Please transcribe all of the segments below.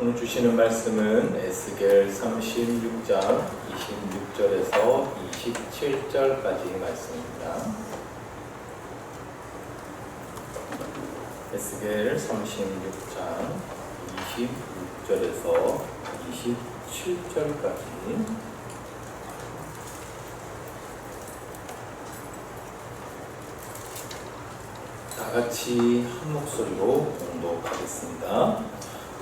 오늘 주시는 말씀은 에스겔 36장 26절에서 27절까지 말씀입니다. 에스겔 36장 26절에서 27절까지 다같이 한 목소리로 봉독하겠습니다.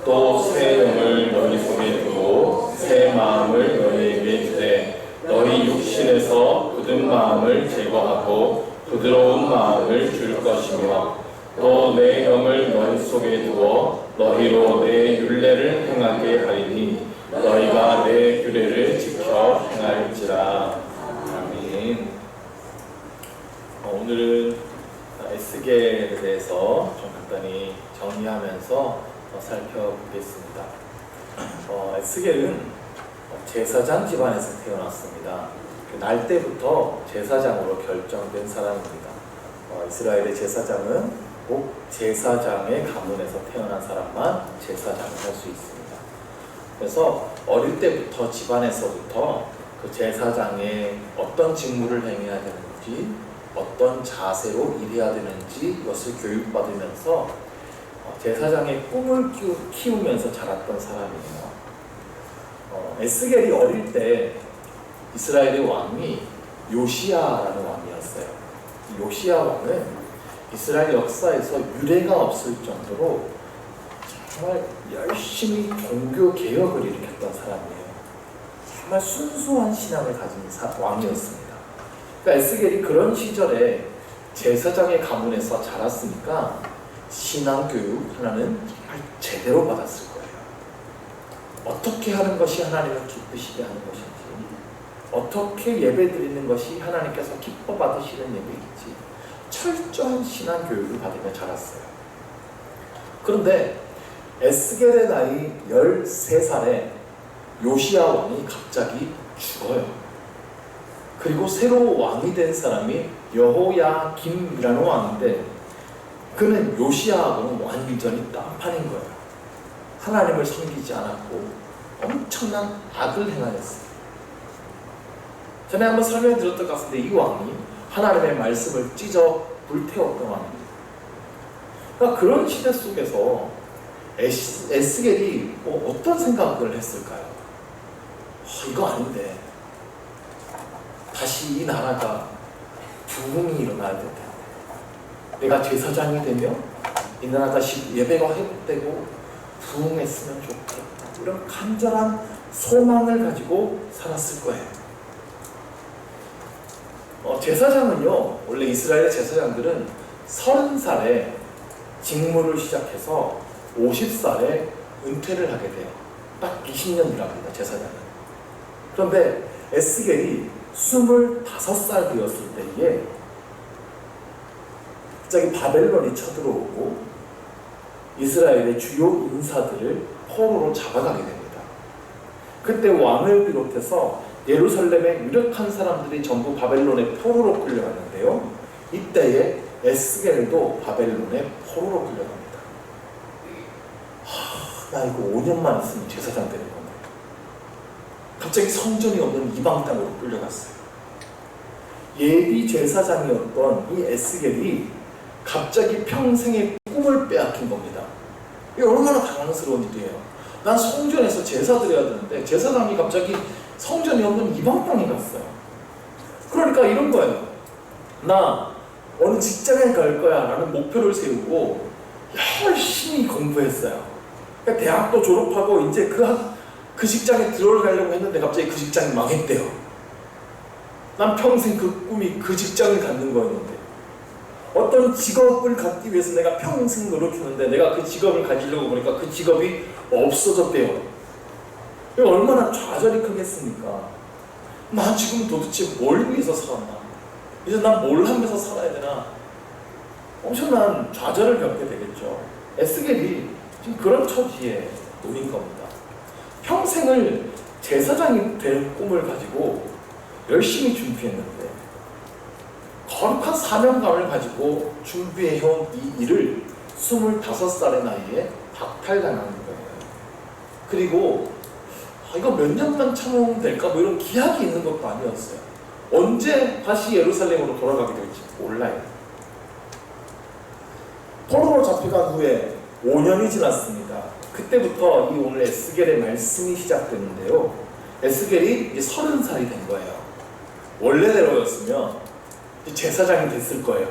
또 새 영을 너희 속에 두고 새 마음을 너희에게 주되 너희 육신에서 굳은 마음을 제거하고 부드러운 마음을 줄 것이며 또 내 영을 너희 속에 두어 너희로 내 율례를 행하게 하리니 너희가 내 규례를 지켜 행할지라. 아멘. 오늘은 에스겔에 대해서 좀 간단히 정리하면서 살펴보겠습니다. 에스겔은 제사장 집안에서 태어났습니다. 날 때부터 제사장으로 결정된 사람입니다. 이스라엘의 제사장은 꼭 제사장의 가문에서 태어난 사람만 제사장을 할 수 있습니다. 그래서 어릴 때부터 집안에서부터 그 제사장의 어떤 직무를 행해야 되는지, 어떤 자세로 일해야 되는지 이것을 교육받으면서 제사장의 꿈을 키우면서 자랐던 사람이에요. 에스겔이 어릴 때 이스라엘의 왕이 요시야라는 왕이었어요. 요시야 왕은 이스라엘 역사에서 유례가 없을 정도로 정말 열심히 종교 개혁을 일으켰던 사람이에요. 정말 순수한 신앙을 가진 왕이었습니다. 그러니까 에스겔이 그런 시절에 제사장의 가문에서 자랐으니까 신앙교육 하나는 정말 제대로 받았을 거예요. 어떻게 하는 것이 하나님을 기쁘시게 하는 것인지, 어떻게 예배 드리는 것이 하나님께서 기뻐 받으시는 예배인지 철저한 신앙교육을 받으며 자랐어요. 그런데 에스겔의 나이 13살에 요시야 왕이 갑자기 죽어요. 그리고 새로 왕이 된 사람이 여호야김이라는 왕인데 그는 요시야하고는 완전히 딴판인 거예요. 하나님을 섬기지 않았고 엄청난 악을 행하였어요. 전에 한번 설명드렸던 것 같은데 이 왕이 하나님의 말씀을 찢어 불태웠던 왕입니다. 그러니까 그런 시대 속에서 에스겔이 어떤 생각을 했을까요? 이거 아닌데 다시 이 나라가 부흥이 일어나야 된다. 내가 제사장이 되며 이 나라 다시 예배가 회복되고 부흥했으면 좋겠다. 이런 간절한 소망을 가지고 살았을 거예요. 제사장은요, 원래 이스라엘의 제사장들은 30살에 직무를 시작해서 50살에 은퇴를 하게 돼요. 딱 20년 일합니다, 제사장은. 그런데 에스겔이 25살 되었을 때에 갑자기 바벨론이 쳐들어오고 이스라엘의 주요 인사들을 포로로 잡아가게 됩니다. 그때 왕을 비롯해서 예루살렘의 유력한 사람들이 전부 바벨론의 포로로 끌려갔는데요. 이때에 에스겔도 바벨론의 포로로 끌려갑니다. 나 이거 5년만 있으면 제사장 되는 건데 갑자기 성전이 없는 이방 땅으로 끌려갔어요. 예비 제사장이었던 이 에스겔이 갑자기 평생의 꿈을 빼앗긴 겁니다. 이게 얼마나 당황스러운 일이에요. 난 성전에서 제사 드려야 되는데 제사장이 갑자기 성전이 없는 이방 땅에 갔어요. 그러니까 이런 거예요. 나 어느 직장에 갈 거야 라는 목표를 세우고 열심히 공부했어요. 그러니까 대학도 졸업하고 이제 그 직장에 들어가려고 했는데 갑자기 그 직장이 망했대요. 난 평생 그 꿈이 그 직장을 갖는 거였는데 어떤 직업을 갖기 위해서 내가 평생 노력했는데 내가 그 직업을 가지려고 보니까 그 직업이 없어졌대요. 얼마나 좌절이 크겠습니까? 나 지금 도대체 뭘 위해서 살았나? 이제 난 뭘 하면서 살아야 되나? 엄청난 좌절을 겪게 되겠죠. 에스겔이 지금 그런 처지에 놓인 겁니다. 평생을 제사장이 될 꿈을 가지고 열심히 준비했는데 거룩한 사명감을 가지고 준비해온 이 일을 25살의 나이에 박탈당하는 거예요. 그리고 이거 몇 년만 참으면 될까? 뭐 이런 기약이 있는 것도 아니었어요. 언제 다시 예루살렘으로 돌아가게 될지 몰라요. 포로로 잡혀간 후에 5년이 지났습니다. 그때부터 이 오늘 에스겔의 말씀이 시작되는데요. 에스겔이 이제 30살이 된 거예요. 원래대로였으면 제사장이 됐을 거예요.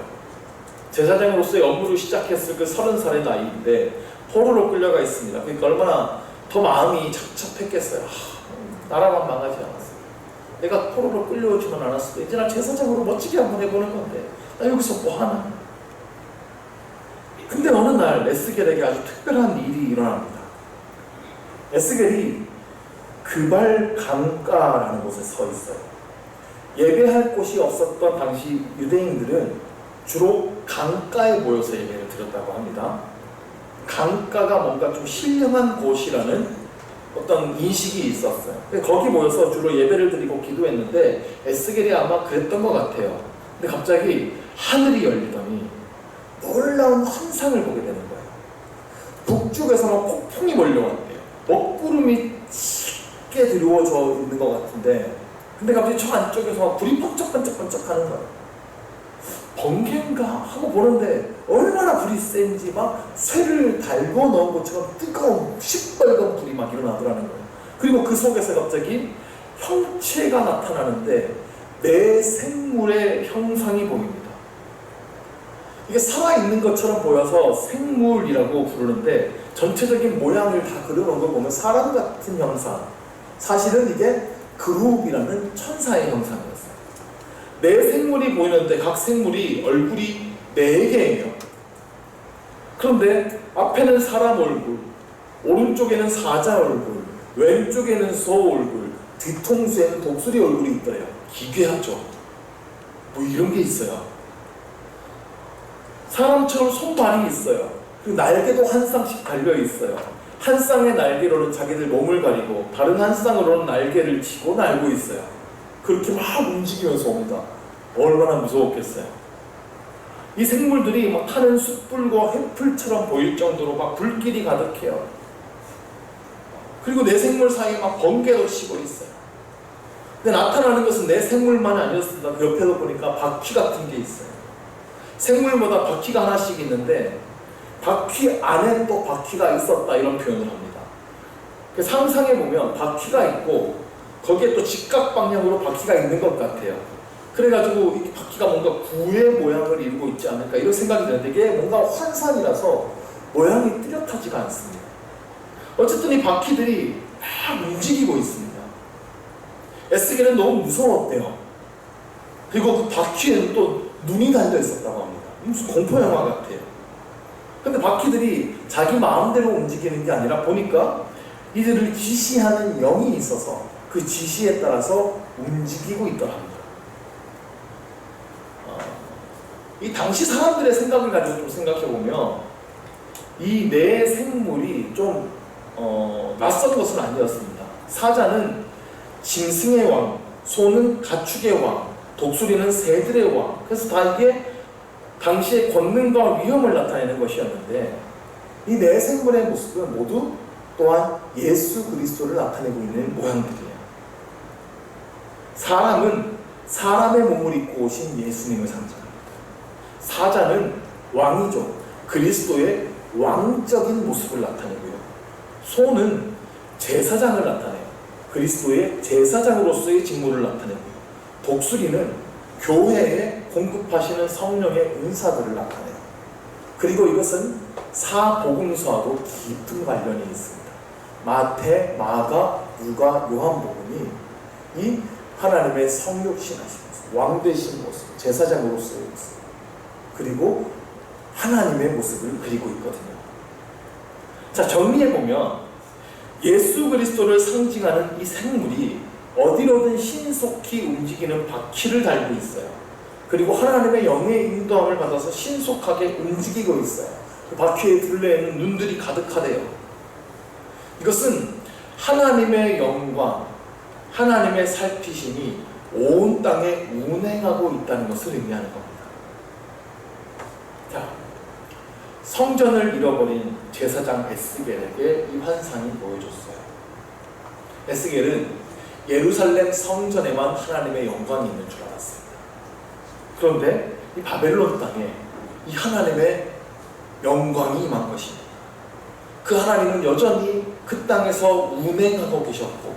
제사장으로서의 업무를 시작했을 그 30살의 나이인데 포로로 끌려가 있습니다. 그러니까 얼마나 더 마음이 착잡했겠어요. 나라만 망하지 않았어요. 내가 포로로 끌려오지만 않았어도 이제 나 제사장으로 멋지게 한번 해보는 건데 나 여기서 뭐 하나? 근데 어느 날 에스겔에게 아주 특별한 일이 일어납니다. 에스겔이 그발 강가라는 곳에 서 있어요. 예배할 곳이 없었던 당시 유대인들은 주로 강가에 모여서 예배를 드렸다고 합니다. 강가가 뭔가 좀 신령한 곳이라는 어떤 인식이 있었어요. 거기 모여서 주로 예배를 드리고 기도했는데 에스겔이 아마 그랬던 것 같아요. 근데 갑자기 하늘이 열리더니 놀라운 환상을 보게 되는 거예요. 북쪽에서는 폭풍이 몰려왔대요. 먹구름이 짙게 드리워져 있는 것 같은데 근데 갑자기 저 안쪽에서 불이 번쩍번쩍번쩍 하는 거예요. 번개인가 하고 보는데 얼마나 불이 센지 막 쇠를 달궈 넣은 것처럼 뜨거운 시뻘건 불이 막 일어나더라는 거예요. 그리고 그 속에서 갑자기 형체가 나타나는데 내 생물의 형상이 보입니다. 이게 살아있는 것처럼 보여서 생물이라고 부르는데 전체적인 모양을 다 그려놓은 걸 보면 사람 같은 형상, 사실은 이게 그룹이라는 천사의 형상이었어요. 네 생물이 보이는데 각 생물이 얼굴이 4개예요. 그런데 앞에는 사람 얼굴, 오른쪽에는 사자 얼굴, 왼쪽에는 소 얼굴, 뒤통수에는 독수리 얼굴이 있더래요. 기괴하죠. 뭐 이런 게 있어요. 사람처럼 손발이 있어요. 그리고 날개도 한 쌍씩 달려 있어요. 한 쌍의 날개로는 자기들 몸을 가리고 다른 한 쌍으로는 날개를 치고 날고 있어요. 그렇게 막 움직이면서 옵니다. 얼마나 무서웠겠어요. 이 생물들이 막 타는 숯불과 횃불처럼 보일 정도로 막 불길이 가득해요. 그리고 내 생물 사이에 막 번개도 치고 있어요. 근데 나타나는 것은 내 생물만이 아니었습니다. 그 옆에도 보니까 바퀴 같은 게 있어요. 생물마다 바퀴가 하나씩 있는데 바퀴 안에 또 바퀴가 있었다 이런 표현을 합니다. 상상해보면 바퀴가 있고 거기에 또 직각 방향으로 바퀴가 있는 것 같아요. 그래가지고 이 바퀴가 뭔가 구의 모양을 이루고 있지 않을까 이런 생각이 드는데 이게 뭔가 환상이라서 모양이 뚜렷하지가 않습니다. 어쨌든 이 바퀴들이 막 움직이고 있습니다. 에스겔은 너무 무서웠대요. 그리고 그 바퀴에는 또 눈이 달려 있었다고 합니다. 무슨 공포영화 같아요. 근데 바퀴들이 자기 마음대로 움직이는 게 아니라 보니까 이들을 지시하는 영이 있어서 그 지시에 따라서 움직이고 있더랍니다. 이 당시 사람들의 생각을 가지고 좀 생각해보면 이 네 생물이 좀 낯선 것은 아니었습니다. 사자는 짐승의 왕, 소는 가축의 왕, 독수리는 새들의 왕. 그래서 다 이게 당시의 권능과 위험을 나타내는 것이었는데 이 네 생물의 모습은 모두 또한 예수 그리스도를 나타내고 있는 모양들이에요. 사람은 사람의 몸을 입고 오신 예수님을 상징합니다. 사자는 왕이죠. 그리스도의 왕적인 모습을 나타내고요. 소는 제사장을 나타내요. 그리스도의 제사장으로서의 직무를 나타내고요. 독수리는 교회에 공급하시는 성령의 은사들을 나타내요. 그리고 이것은 사복음서와도 깊은 관련이 있습니다. 마태, 마가, 누가, 요한복음이 이 하나님의 성육신하신 모습, 왕되신 모습, 제사장으로서의 모습, 그리고 하나님의 모습을 그리고 있거든요. 자, 정리해보면 예수 그리스도를 상징하는 이 생물이 어디로든 신속히 움직이는 바퀴를 달고 있어요. 그리고 하나님의 영의 인도함을 받아서 신속하게 움직이고 있어요. 그 바퀴의 둘레에는 눈들이 가득하대요. 이것은 하나님의 영광, 하나님의 살피심이 온 땅에 운행하고 있다는 것을 의미하는 겁니다. 자, 성전을 잃어버린 제사장 에스겔에게 이 환상이 보여줬어요. 에스겔은 예루살렘 성전에만 하나님의 영광이 있는 줄 알았습니다. 그런데 이 바벨론 땅에 이 하나님의 영광이 임한 것입니다. 그 하나님은 여전히 그 땅에서 운행하고 계셨고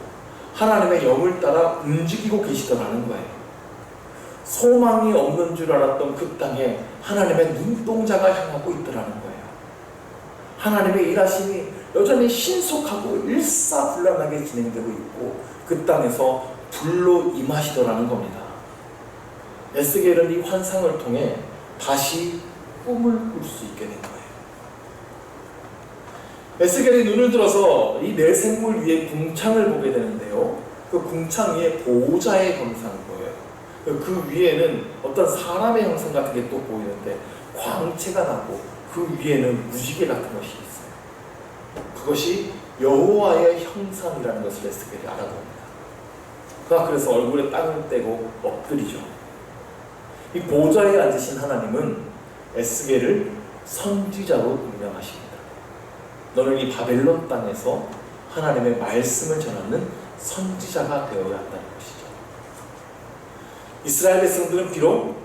하나님의 영을 따라 움직이고 계시더라는 거예요. 소망이 없는 줄 알았던 그 땅에 하나님의 눈동자가 향하고 있더라는 거예요. 하나님의 일하심이 여전히 신속하고 일사불란하게 진행되고 있고 그 땅에서 불로 임하시더라는 겁니다. 에스겔은 이 환상을 통해 다시 꿈을 꿀 수 있게 된 거예요. 에스겔이 눈을 들어서 이 내생물 위에 궁창을 보게 되는데요. 그 궁창 위에 보호자의 형상이 보여요. 그 위에는 어떤 사람의 형상 같은 게 또 보이는데 광채가 나고 그 위에는 무지개 같은 것이 있어요. 그것이 여호와의 형상이라는 것을 에스겔이 알아봅니다. 그래서 얼굴에 땅을 떼고 엎드리죠. 이 보좌에 앉으신 하나님은 에스겔을 선지자로 임명하십니다. 너는 이 바벨론 땅에서 하나님의 말씀을 전하는 선지자가 되어야 한다는 것이죠. 이스라엘 백성들은 비록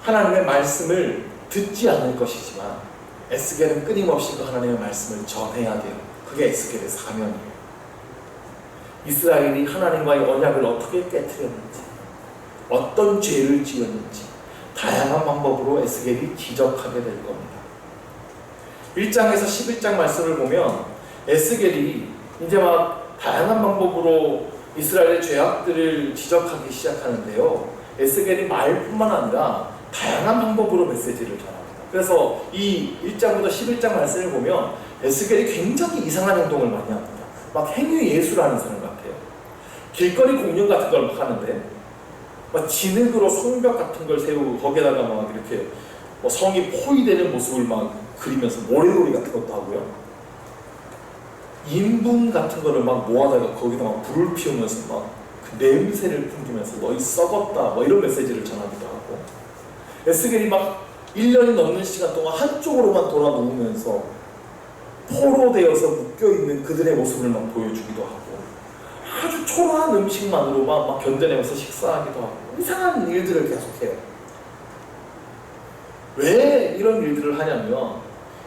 하나님의 말씀을 듣지 않을 것이지만 에스겔은 끊임없이 그 하나님의 말씀을 전해야 돼요. 그게 에스겔의 사명이에요. 이스라엘이 하나님과의 언약을 어떻게 깨트렸는지, 어떤 죄를 지었는지 다양한 방법으로 에스겔이 지적하게 될 겁니다. 1장에서 11장 말씀을 보면 에스겔이 이제 막 다양한 방법으로 이스라엘의 죄악들을 지적하기 시작하는데요. 에스겔이 말뿐만 아니라 다양한 방법으로 메시지를 전합니다. 그래서 이 1장부터 11장 말씀을 보면 에스겔이 굉장히 이상한 행동을 많이 합니다. 막 행위 예술하는 사람 같아요. 길거리 공연 같은 걸 막 하는데 막 진흙으로 성벽 같은 걸 세우고 거기다가 막 이렇게 성이 포위되는 모습을 막 그리면서 모래놀이 같은 것도 하고요. 인분 같은 거를 막 모아다가 거기다 막 불을 피우면서 막 그 냄새를 풍기면서 너희 썩었다 뭐 이런 메시지를 전하기도 하고, 에스겔이 막 1년이 넘는 시간 동안 한쪽으로만 돌아 누우면서 포로되어서 묶여있는 그들의 모습을 막 보여주기도 하고, 아주 초라한 음식만으로 막 견뎌내면서 식사하기도 하고 이상한 일들을 계속해요. 왜 이런 일들을 하냐면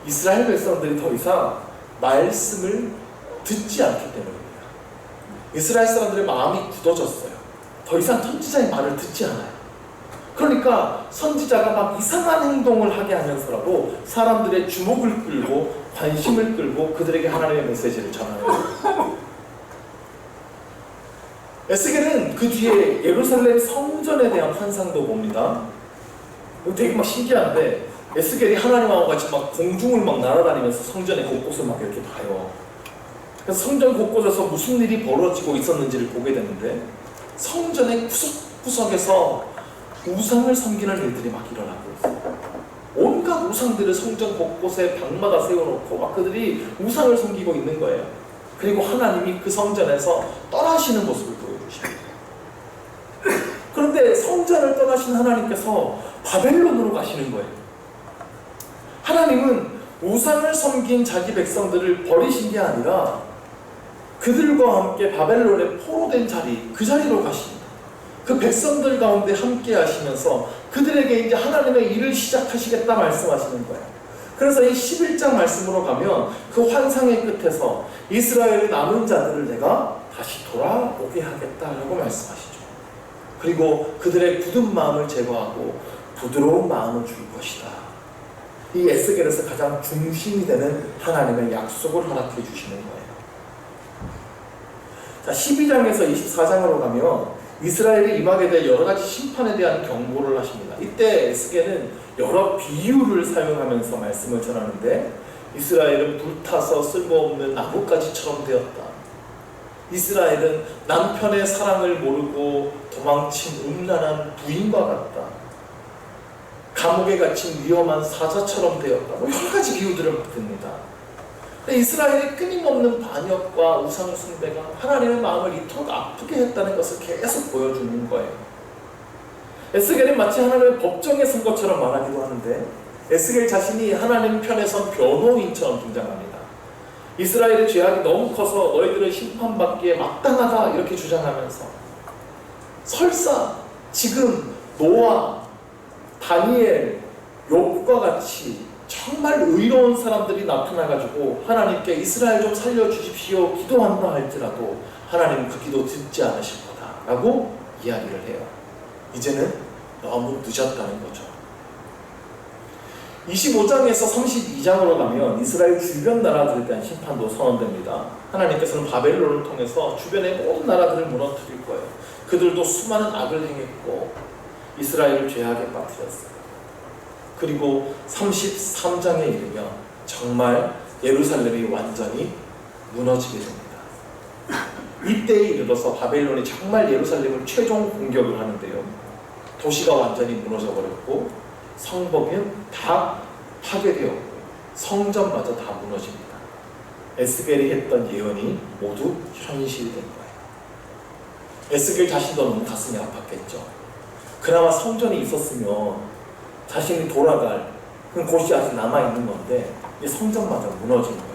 이스라엘 백성들이 더 이상 말씀을 듣지 않기 때문입니다. 이스라엘 사람들의 마음이 굳어졌어요. 더 이상 선지자의 말을 듣지 않아요. 그러니까 선지자가 막 이상한 행동을 하게 하면서라도 사람들의 주목을 끌고 관심을 끌고 그들에게 하나님의 메시지를 전하는 에스겔은 그 뒤에 예루살렘 성전에 대한 환상도 봅니다. 되게 막 신기한데 에스겔이 하나님하고 같이 막 공중을 막 날아다니면서 성전의 곳곳을 막 이렇게 봐요. 그래서 성전 곳곳에서 무슨 일이 벌어지고 있었는지를 보게 되는데 성전의 구석구석에서 우상을 섬기는 일들이 막 일어나고 있어요. 온갖 우상들을 성전 곳곳에 방마다 세워놓고 막 그들이 우상을 섬기고 있는 거예요. 그리고 하나님이 그 성전에서 떠나시는 모습을 보여주십니다. 그런데 성전을 떠나신 하나님께서 바벨론으로 가시는 거예요. 하나님은 우상을 섬긴 자기 백성들을 버리신 게 아니라 그들과 함께 바벨론에 포로된 자리, 그 자리로 가십니다. 그 백성들 가운데 함께 하시면서 그들에게 이제 하나님의 일을 시작하시겠다 말씀하시는 거예요. 그래서 이 11장 말씀으로 가면 그 환상의 끝에서 이스라엘의 남은 자들을 내가 다시 돌아오게 하겠다라고 말씀하시죠. 그리고 그들의 굳은 마음을 제거하고 부드러운 마음을 줄 것이다. 이 에스겔에서 가장 중심이 되는 하나님의 약속을 허락해 주시는 거예요. 자, 12장에서 24장으로 가면 이스라엘이 임하게 될 여러 가지 심판에 대한 경고를 하십니다. 이때 에스겔은 여러 비유를 사용하면서 말씀을 전하는데, 이스라엘은 불타서 쓸모없는 나뭇가지처럼 되었다. 이스라엘은 남편의 사랑을 모르고 도망친 음란한 부인과 같다. 감옥에 갇힌 위험한 사자처럼 되었다. 뭐 여러 가지 비유들을 막 듭니다. 이스라엘의 끊임없는 반역과 우상 숭배가 하나님의 마음을 이토록 아프게 했다는 것을 계속 보여주는 거예요. 에스겔은 마치 하나님의 법정에 선 것처럼 말하기도 하는데, 에스겔 자신이 하나님 편에 선 변호인처럼 등장합니다. 이스라엘의 죄악이 너무 커서 너희들은 심판받기에 마땅하다 이렇게 주장하면서 설사 지금 노아, 다니엘, 욥과 같이 정말 의로운 사람들이 나타나가지고 하나님께 이스라엘 좀 살려주십시오 기도한다 할지라도 하나님은 그 기도 듣지 않으실 거다라고 이야기를 해요. 이제는 너무 늦었다는 거죠. 25장에서 32장으로 가면 이스라엘 주변 나라들에 대한 심판도 선언됩니다. 하나님께서는 바벨론을 통해서 주변의 모든 나라들을 무너뜨릴 거예요. 그들도 수많은 악을 행했고 이스라엘을 죄악에 빠뜨렸어요. 그리고 33장에 이르면 정말 예루살렘이 완전히 무너지게 됩니다. 이때에 이르러서 바벨론이 정말 예루살렘을 최종 공격을 하는데요. 도시가 완전히 무너져 버렸고 성벽은 다 파괴되었고 성전마저 다 무너집니다. 에스겔이 했던 예언이 모두 현실된 거예요. 에스겔 자신도 너무 가슴이 아팠겠죠. 그나마 성전이 있었으면 자신이 돌아갈 그 곳이 아직 남아있는 건데 이 성전마저 무너진 거예요.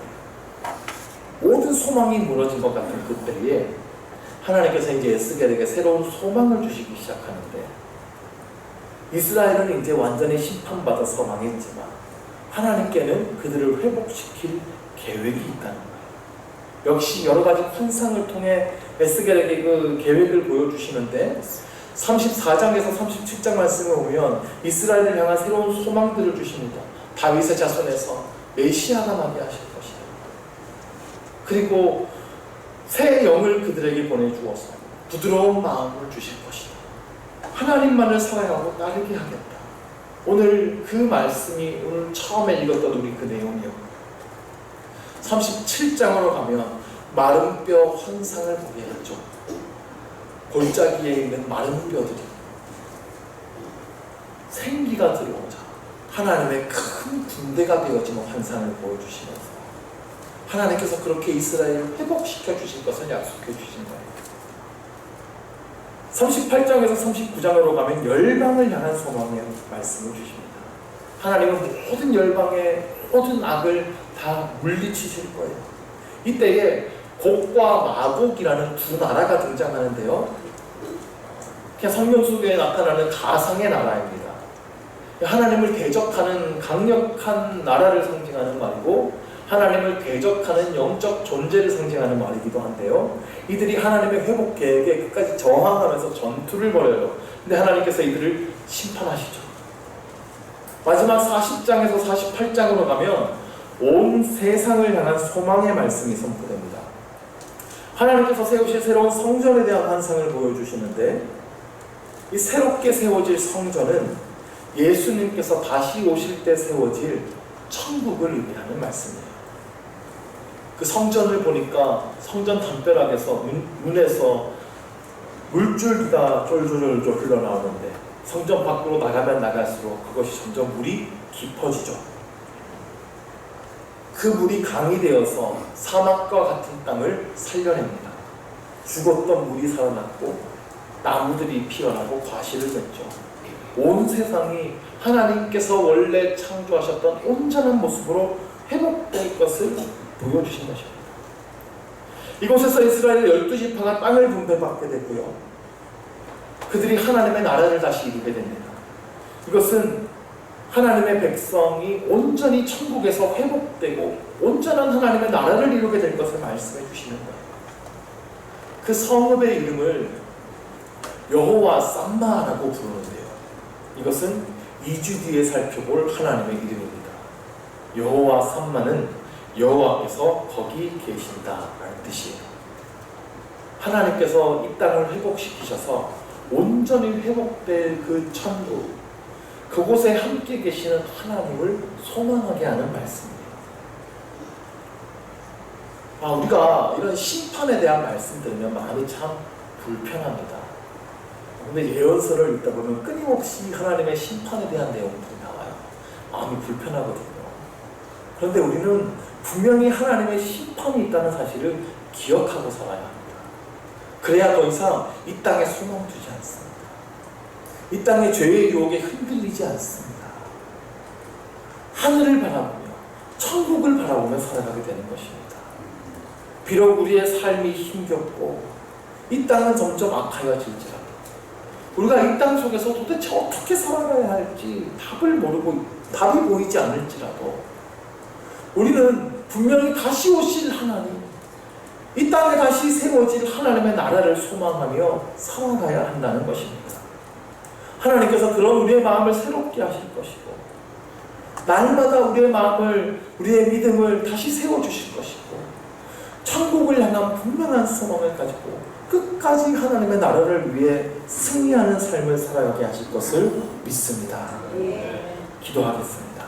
모든 소망이 무너진 것 같은 그때에 하나님께서 이제 에스겔에게 새로운 소망을 주시기 시작하는데 이스라엘은 이제 완전히 심판받아서 망했지만 하나님께는 그들을 회복시킬 계획이 있다는 거예요. 역시 여러 가지 환상을 통해 에스겔에게 그 계획을 보여주시는데 34장에서 37장 말씀을 보면 이스라엘을 향한 새로운 소망들을 주십니다. 다윗의 자손에서 메시아가 나게 하실 것이다. 그리고 새 영을 그들에게 보내주어서 부드러운 마음을 주실 것이다. 하나님만을 사랑하고 따르게 하겠다. 오늘 그 말씀이 오늘 처음에 읽었던 우리 그 내용이요. 37장으로 가면 마른 뼈 환상을 보게 하죠. 골짜기에 있는 마른 뼈들이 생기가 들어오자 하나님의 큰 군대가 되어지는 환상을 보여주시면서 하나님께서 그렇게 이스라엘을 회복시켜 주실 것을 약속해 주신 거예요. 38장에서 39장으로 가면 열방을 향한 소망의 말씀을 주십니다. 하나님은 모든 열방의 모든 악을 다 물리치실 거예요. 이때에 곡과 마곡이라는 두 나라가 등장하는데요. 그냥 성경 속에 나타나는 가상의 나라입니다. 하나님을 대적하는 강력한 나라를 상징하는 말이고 하나님을 대적하는 영적 존재를 상징하는 말이기도 한데요. 이들이 하나님의 회복 계획에 끝까지 저항하면서 전투를 벌여요. 근데 하나님께서 이들을 심판하시죠. 마지막 40장에서 48장으로 가면 온 세상을 향한 소망의 말씀이 선포됩니다. 하나님께서 세우실 새로운 성전에 대한 환상을 보여주시는데 이 새롭게 세워질 성전은 예수님께서 다시 오실 때 세워질 천국을 의미하는 말씀이에요. 그 성전을 보니까 성전 담벼락에서 문에서 물줄기가 쫄쫄쫄 흘러나오는데 성전 밖으로 나가면 나갈수록 그것이 점점 물이 깊어지죠. 그 물이 강이 되어서 사막과 같은 땅을 살려냅니다. 죽었던 물이 살아났고 나무들이 피어나고 과실을 맺죠. 온 세상이 하나님께서 원래 창조하셨던 온전한 모습으로 회복될 것을 보여주신 것입니다. 이곳에서 이스라엘 12지파가 땅을 분배받게 되고요. 그들이 하나님의 나라를 다시 이루게 됩니다. 이것은 하나님의 백성이 온전히 천국에서 회복되고 온전한 하나님의 나라를 이루게 될 것을 말씀해 주시는 거예요. 그 성읍의 이름을 여호와 쌈마라고 부르는데요. 이것은 2주 뒤에 살펴볼 하나님의 이름입니다. 여호와 쌈마는 여호와께서 거기 계신다라는 뜻이에요. 하나님께서 이 땅을 회복시키셔서 온전히 회복될 그 천국, 그곳에 함께 계시는 하나님을 소망하게 하는 말씀이에요. 우리가 이런 심판에 대한 말씀 들으면 마음이 참 불편합니다. 근데 예언서를 읽다 보면 끊임없이 하나님의 심판에 대한 내용들이 나와요. 마음이 불편하거든요. 그런데 우리는 분명히 하나님의 심판이 있다는 사실을 기억하고 살아야 합니다. 그래야 더 이상 이 땅에 소망 두지 않습니다. 이 땅의 죄의 유혹에 흔들리지 않습니다. 하늘을 바라보며 천국을 바라보며 살아가게 되는 것입니다. 비록 우리의 삶이 힘겹고 이 땅은 점점 악하여질지라도 우리가 이 땅 속에서 도대체 어떻게 살아가야 할지 답이 보이지 않을지라도 우리는 분명히 다시 오실 하나님, 이 땅에 다시 세워질 하나님의 나라를 소망하며 살아가야 한다는 것입니다. 하나님께서 그런 우리의 마음을 새롭게 하실 것이고 날마다 우리의 믿음을 다시 세워주실 것이고 천국을 향한 분명한 소망을 가지고 끝까지 하나님의 나라를 위해 승리하는 삶을 살아가게 하실 것을 믿습니다. 기도하겠습니다.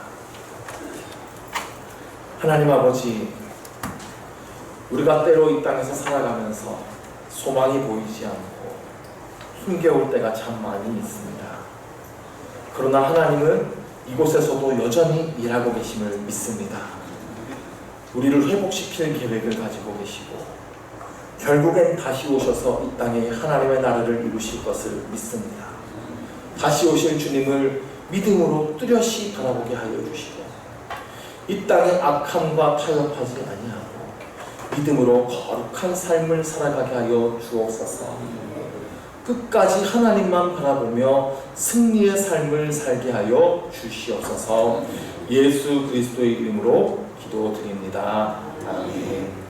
하나님 아버지, 우리가 때로 이 땅에서 살아가면서 소망이 보이지 않고 힘겨울 때가 참 많이 있습니다. 그러나 하나님은 이곳에서도 여전히 일하고 계심을 믿습니다. 우리를 회복시킬 계획을 가지고 계시고 결국엔 다시 오셔서 이 땅에 하나님의 나라를 이루실 것을 믿습니다. 다시 오실 주님을 믿음으로 뚜렷이 바라보게 하여 주시고 이 땅의 악함과 타협하지 아니하고 믿음으로 거룩한 삶을 살아가게 하여 주옵소서. 끝까지 하나님만 바라보며 승리의 삶을 살게 하여 주시옵소서. 예수 그리스도의 이름으로 기도드립니다. 아멘.